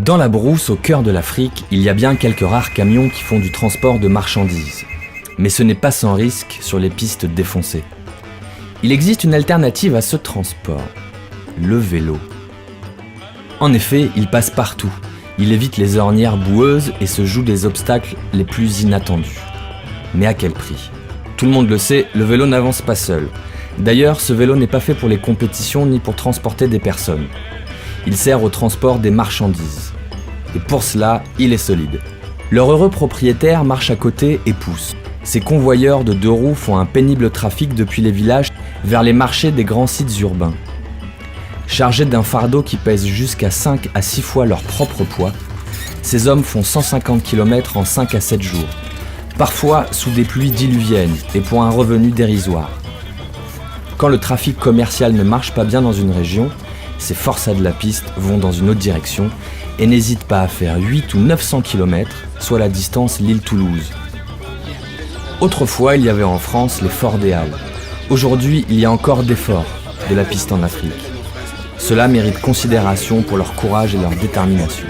Dans la brousse, au cœur de l'Afrique, il y a bien quelques rares camions qui font du transport de marchandises. Mais ce n'est pas sans risque sur les pistes défoncées. Il existe une alternative à ce transport, le vélo. En effet, il passe partout. Il évite les ornières boueuses et se joue des obstacles les plus inattendus. Mais à quel prix ? Tout le monde le sait, le vélo n'avance pas seul. D'ailleurs, ce vélo n'est pas fait pour les compétitions ni pour transporter des personnes. Il sert au transport des marchandises. Et pour cela, il est solide. Leur heureux propriétaire marche à côté et pousse. Ces convoyeurs de 2 roues font un pénible trafic depuis les villages vers les marchés des grands sites urbains. Chargés d'un fardeau qui pèse jusqu'à 5 à 6 fois leur propre poids, ces hommes font 150 km en 5 à 7 jours, parfois sous des pluies diluviennes et pour un revenu dérisoire. Quand le trafic commercial ne marche pas bien dans une région, ces forçats de la piste vont dans une autre direction et n'hésitent pas à faire 8 ou 900 km, soit la distance Lille-Toulouse. Autrefois, il y avait en France les forts des Halles. Aujourd'hui, il y a encore des forts de la piste en Afrique. Cela mérite considération pour leur courage et leur détermination.